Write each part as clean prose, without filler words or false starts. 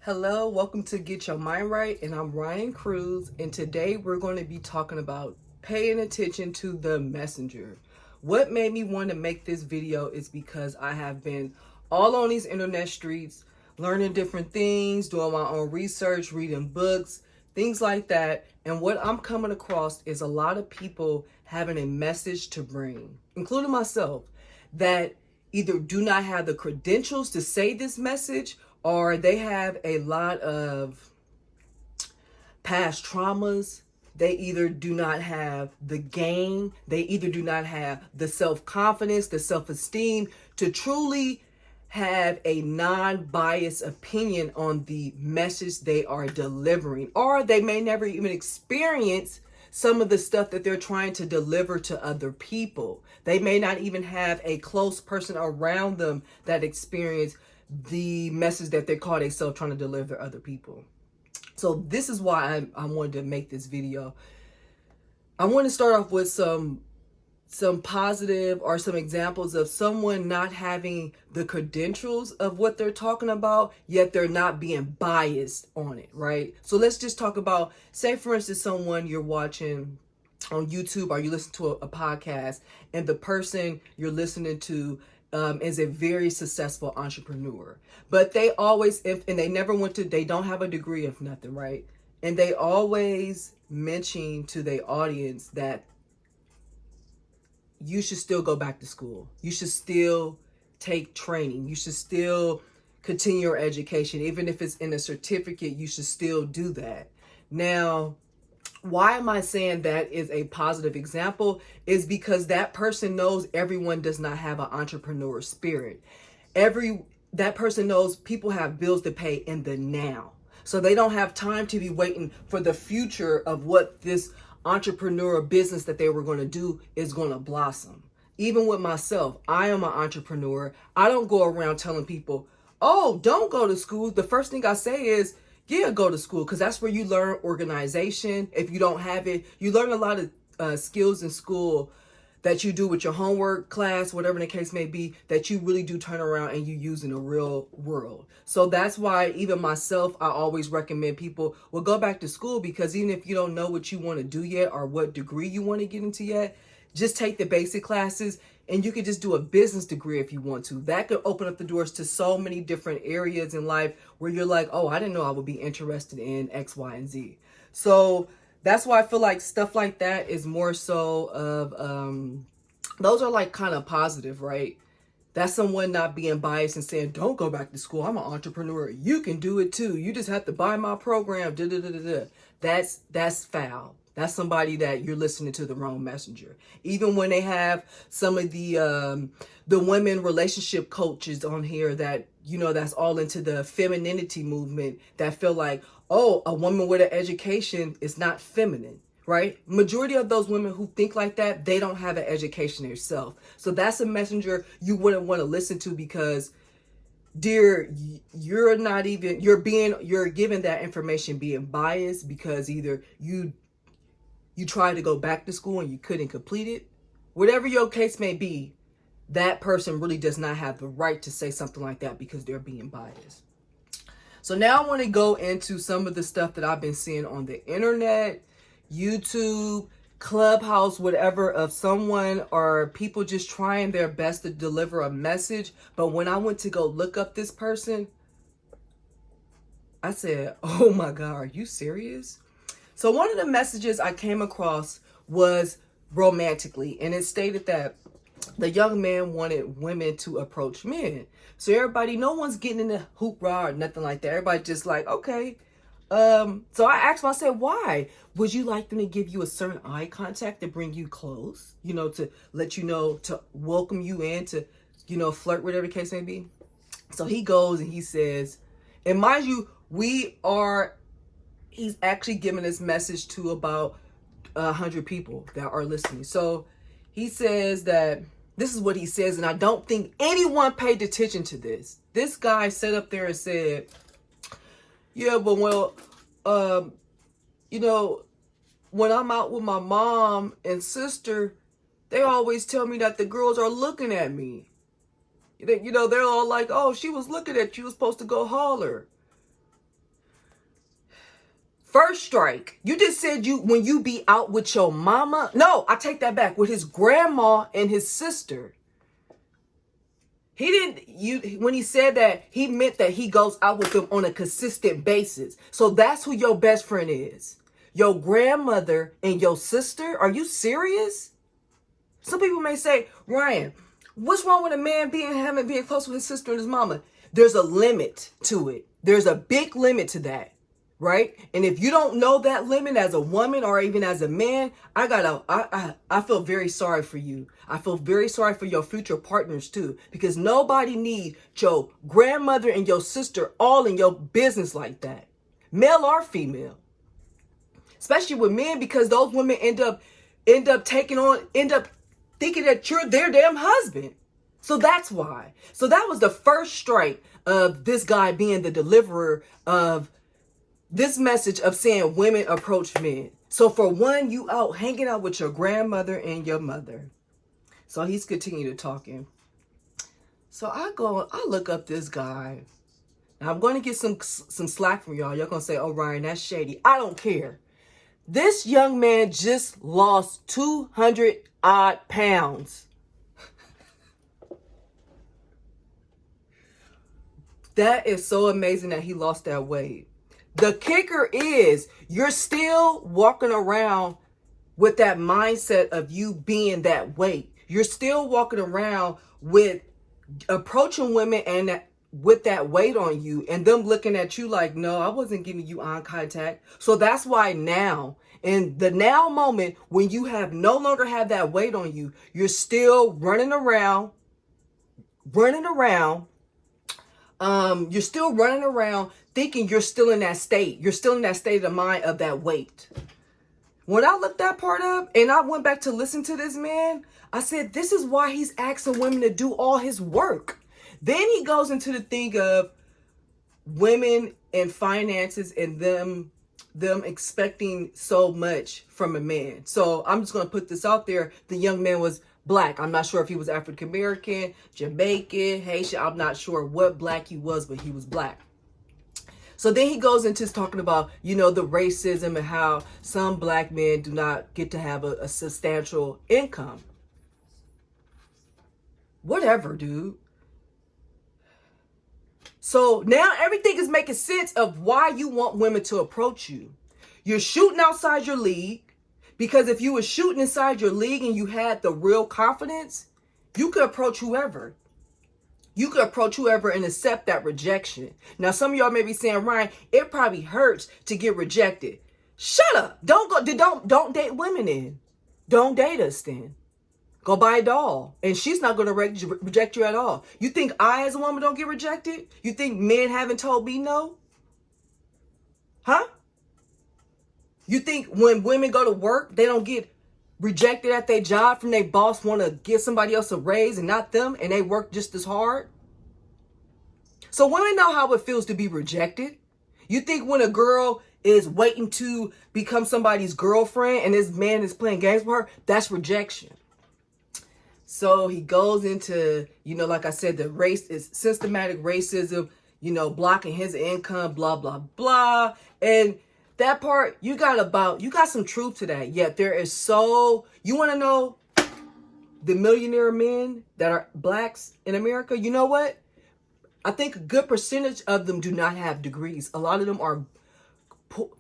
Hello, welcome to Get Your Mind Right, and I'm Ryan Cruz, and today we're going to be talking about paying attention to the messenger. What made me want to make this video is because I have been all on these internet streets, learning different things, doing my own research, reading books, things like that, and what I'm coming across is a lot of people having a message to bring, including myself, that either do not have the credentials to say this message, or they have a lot of past traumas. They either do not have the game, they either do not have the self-confidence, the self-esteem to truly have a non-biased opinion on the message they are delivering, or they may never even experience some of the stuff that they're trying to deliver to other people. They may not even have a close person around them that experience the message that they call themselves trying to deliver to other people. So this is why I wanted to make this video. I want to start off with some positive or some examples of someone not having the credentials of what they're talking about, yet they're not being biased on it, right? So let's just talk about, say for instance, someone you're watching on YouTube or you listen to a podcast, and the person you're listening to is a very successful entrepreneur, but they always, and they never went to, they don't have a degree of nothing, right? And they always mention to their audience that you should still go back to school. You should still take training. You should still continue your education. Even if it's in a certificate, you should still do that. Now, why am I saying that is a positive example? Is because that person knows everyone does not have an entrepreneur spirit. That person knows people have bills to pay in the now. So they don't have time to be waiting for the future of what this entrepreneur business that they were going to do is going to blossom. Even with myself, I am an entrepreneur. I don't go around telling people, oh, don't go to school. The first thing I say is, yeah, go to school, because that's where you learn organization. If you don't have it, you learn a lot of skills in school that you do with your homework, class, whatever the case may be, that you really do turn around and you use in the real world. So that's why even myself, I always recommend people, well, go back to school, because even if you don't know what you want to do yet or what degree you want to get into yet, just take the basic classes, and you could just do a business degree if you want to. That could open up the doors to so many different areas in life where you're like, oh, I didn't know I would be interested in X, Y, and Z. So that's why I feel like stuff like that is more so of, those are like kind of positive, right? That's someone not being biased and saying, don't go back to school. I'm an entrepreneur. You can do it too. You just have to buy my program. Da, da, da, da, da. That's foul. That's somebody that you're listening to the wrong messenger. Even when they have some of the women relationship coaches on here that, you know, that's all into the femininity movement, that feel like, oh, a woman with an education is not feminine, right? Majority of those women who think like that, they don't have an education themselves. So that's a messenger you wouldn't want to listen to, because dear, you're given that information being biased, because either you tried to go back to school and you couldn't complete it. Whatever your case may be, that person really does not have the right to say something like that, because they're being biased. So now I want to go into some of the stuff that I've been seeing on the internet, YouTube, Clubhouse, whatever, of someone or people just trying their best to deliver a message. But when I went to go look up this person, I said, oh my God, are you serious? So one of the messages I came across was romantically, and it stated that the young man wanted women to approach men. So everybody, no one's getting in the hoopla or nothing like that. Everybody just like, okay. So I asked him, I said, why? Would you like them to give you a certain eye contact to bring you close? You know, to let you know, to welcome you in, to, you know, flirt, whatever the case may be. So he goes and he says, and mind you, he's actually giving this message to about 100 people that are listening. So he says that, this is what he says, and I don't think anyone paid attention to this. This guy sat up there and said, yeah, but well, you know, when I'm out with my mom and sister, they always tell me that the girls are looking at me. You know, they're all like, oh, she was looking at you, you was supposed to go holler. First strike. You just said when you be out with your mama. No, I take that back. With his grandma and his sister. He didn't, when he said that, he meant that he goes out with them on a consistent basis. So that's who your best friend is. Your grandmother and your sister? Are you serious? Some people may say, Ryan, what's wrong with a man being close with his sister and his mama? There's a limit to it. There's a big limit to that, right? And if you don't know that limit as a woman or even as a man, I feel very sorry for you. I feel very sorry for your future partners too, because nobody needs your grandmother and your sister all in your business like that, male or female. Especially with men, because those women end up thinking that you're their damn husband. So that's why. So that was the first strike of this guy being the deliverer of this message of saying women approach men. So for one, you out hanging out with your grandmother and your mother. So he's continuing talking. So I look up this guy. Now I'm going to get some slack from y'all. You're going to say, oh, Ryan, that's shady. I don't care. This young man just lost 200 odd pounds. That is so amazing that he lost that weight. The kicker is you're still walking around with that mindset of you being that weight. You're still walking around with approaching women and with that weight on you and them looking at you like, no, I wasn't giving you eye contact. So that's why now, in the now moment when you have no longer have that weight on you, you're still running around. You're still running around thinking you're still in that state. You're still in that state of mind of that weight. When I looked that part up and I went back to listen to this man, I said, this is why he's asking women to do all his work. Then he goes into the thing of women and finances and them expecting so much from a man. So I'm just going to put this out there. The young man was black. I'm not sure if he was African American, Jamaican, Haitian. I'm not sure what black he was, but he was black. So then he goes into talking about, the racism and how some black men do not get to have a substantial income. Whatever, dude. So now everything is making sense of why you want women to approach you. You're shooting outside your league, because if you were shooting inside your league and you had the real confidence, you could approach whoever. You could approach whoever and accept that rejection. Now, some of y'all may be saying, Ryan, it probably hurts to get rejected. Shut up. Don't date women then. Don't date us then. Go buy a doll. And she's not going to reject you at all. You think I, as a woman, don't get rejected? You think men haven't told me no? Huh? You think when women go to work, they don't get rejected at their job from their boss, want to give somebody else a raise and not them, and they work just as hard? So women know how it feels to be rejected. You think when a girl is waiting to become somebody's girlfriend and this man is playing games with her, that's rejection. So he goes into, like I said, the race is systematic racism, blocking his income, blah, blah, blah. And that part, you got some truth to that. Yet there is you want to know the millionaire men that are blacks in America? You know what? I think a good percentage of them do not have degrees. A lot of them are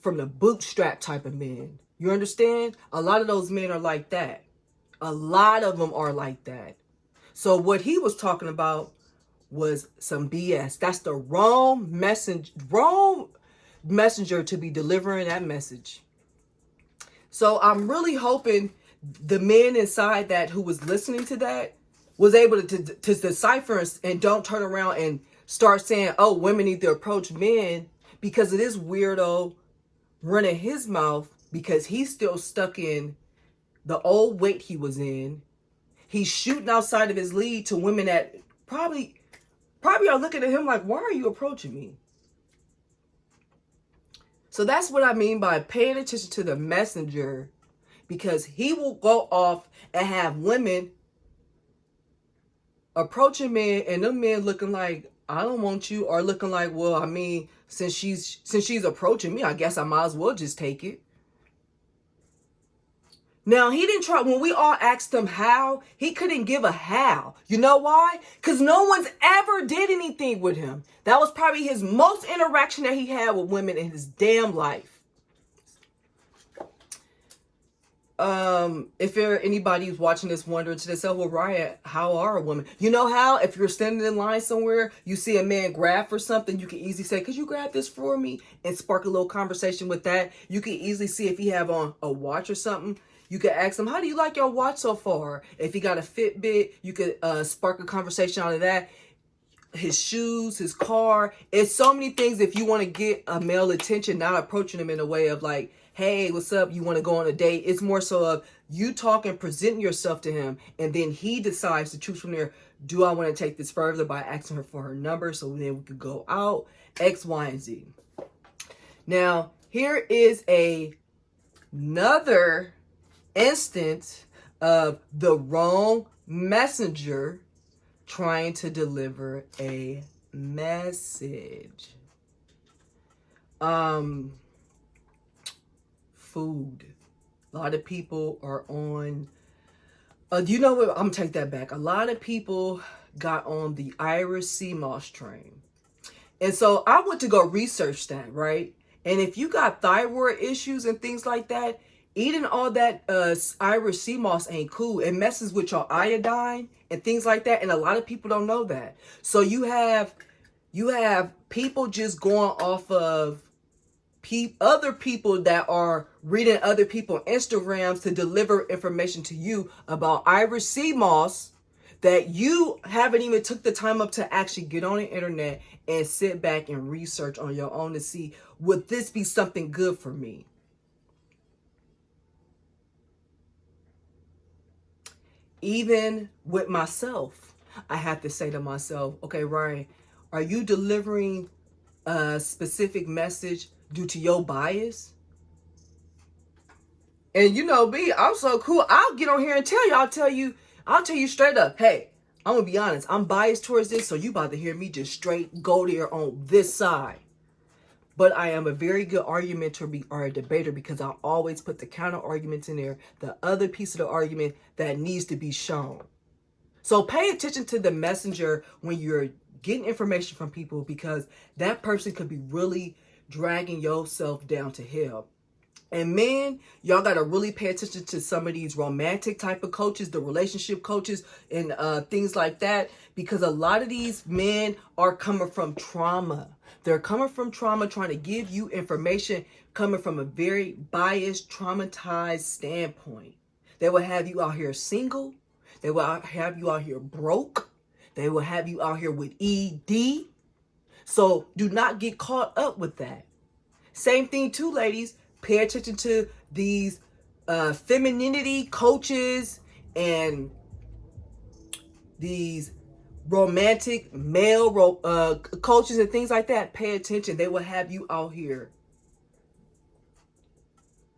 from the bootstrap type of men. You understand? A lot of those men are like that. A lot of them are like that. So what he was talking about was some BS. That's the wrong messenger to be delivering that message. So I'm really hoping the men inside that who was listening to that was able to decipher and don't turn around and start saying, oh, women need to approach men, because it is weirdo running his mouth because he's still stuck in the old weight he was in. He's shooting outside of his league to women that probably are looking at him like, why are you approaching me? So that's what I mean by paying attention to the messenger, because he will go off and have women approaching men and them men looking like, I don't want you, or looking like, well, I mean, since she's approaching me, I guess I might as well just take it. Now, he didn't try, when we all asked him how, he couldn't give a how. You know why? Because no one's ever did anything with him. That was probably his most interaction that he had with women in his damn life. If anybody who's watching this wondering to themselves, well, Ryan, how are a woman? You know how, if you're standing in line somewhere, you see a man grab for something, you can easily say, could you grab this for me? And spark a little conversation with that. You can easily see if he have on a watch or something. You could ask him, how do you like your watch so far? If he got a Fitbit, you could spark a conversation out of that. His shoes, his car. It's so many things if you want to get a male attention, not approaching him in a way of like, hey, what's up? You want to go on a date? It's more so of you talking, presenting yourself to him, and then he decides to choose from there. Do I want to take this further by asking her for her number so then we could go out? X, Y, and Z. Now, here is another instance of the wrong messenger trying to deliver a message. Food. A lot of people are on, you know what, I'm gonna take that back. A lot of people got on the Irish sea moss train. And so I went to go research that, right? And if you got thyroid issues and things like that, eating all that Irish sea moss ain't cool. It messes with your iodine and things like that. And a lot of people don't know that. So you have people just going off of other people that are reading other people's Instagrams to deliver information to you about Irish sea moss that you haven't even took the time up to actually get on the internet and sit back and research on your own to see, would this be something good for me? Even with myself, I have to say to myself, okay, Ryan, are you delivering a specific message due to your bias? And you know me, I'm so cool. I'll get on here and tell you, I'll tell you straight up, hey, I'm gonna be honest, I'm biased towards this, so you about to hear me just straight go there on this side. But I am a very good argumenter or a debater because I always put the counter arguments in there, the other piece of the argument that needs to be shown. So pay attention to the messenger when you're getting information from people, because that person could be really dragging yourself down to hell. And men, y'all got to really pay attention to some of these romantic type of coaches, the relationship coaches and things like that, because a lot of these men are coming from trauma. They're coming from trauma, trying to give you information coming from a very biased, traumatized standpoint. They will have you out here single. They will have you out here broke. They will have you out here with ED. So do not get caught up with that. Same thing too, ladies. Pay attention to these femininity coaches and these romantic male coaches and things like that. Pay attention. They will have you out here.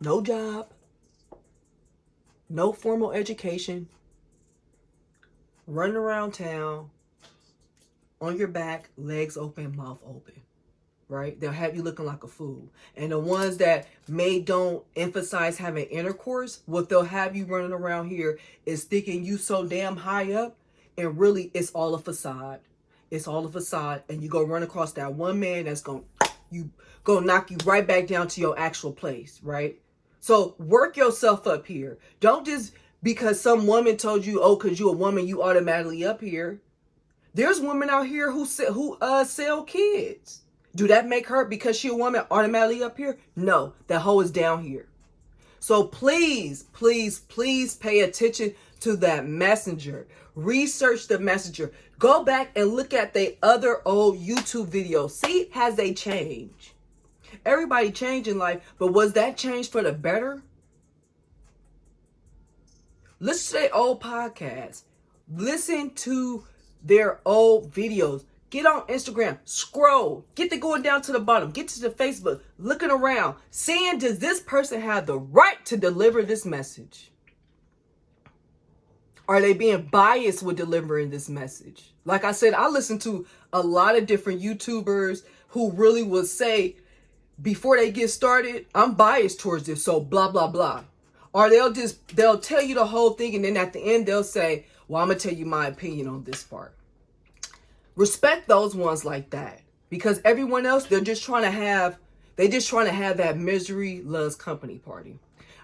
No job. No formal education. Running around town. On your back, legs open, mouth open. Right? They'll have you looking like a fool. And the ones that don't emphasize having intercourse, what they'll have you running around here is thinking you so damn high up, and really it's all a facade. It's all a facade, and you go run across that one man that's gonna knock you right back down to your actual place, right? So work yourself up here. Don't just because some woman told you, oh, because you're a woman, you automatically up here. There's women out here who sell kids. Do that make her, because she a woman, automatically up here? No, that hoe is down here. So please, please, please pay attention to that messenger. Research the messenger. Go back and look at the other old YouTube videos. See, has they changed? Everybody changed in life, but was that change for the better? Listen to their old podcasts. Listen to their old videos. Get on Instagram, scroll, get to going down to the bottom, get to the Facebook, looking around, seeing, does this person have the right to deliver this message? Are they being biased with delivering this message? Like I said, I listen to a lot of different YouTubers who really will say, before they get started, I'm biased towards this, so blah, blah, blah. Or they'll tell you the whole thing, and then at the end they'll say, well, I'm going to tell you my opinion on this part. Respect those ones like that. Because everyone else, they're just trying to have that misery loves company party.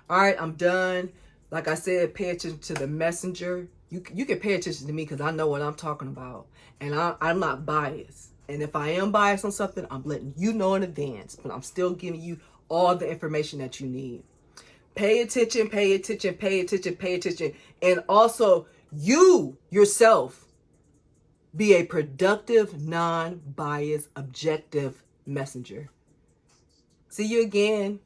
All right, I'm done. Like I said, pay attention to the messenger. You can pay attention to me because I know what I'm talking about. And I'm not biased. And if I am biased on something, I'm letting you know in advance. But I'm still giving you all the information that you need. Pay attention, pay attention, pay attention, pay attention. And also, you yourself be a productive, non-biased, objective messenger. See you again.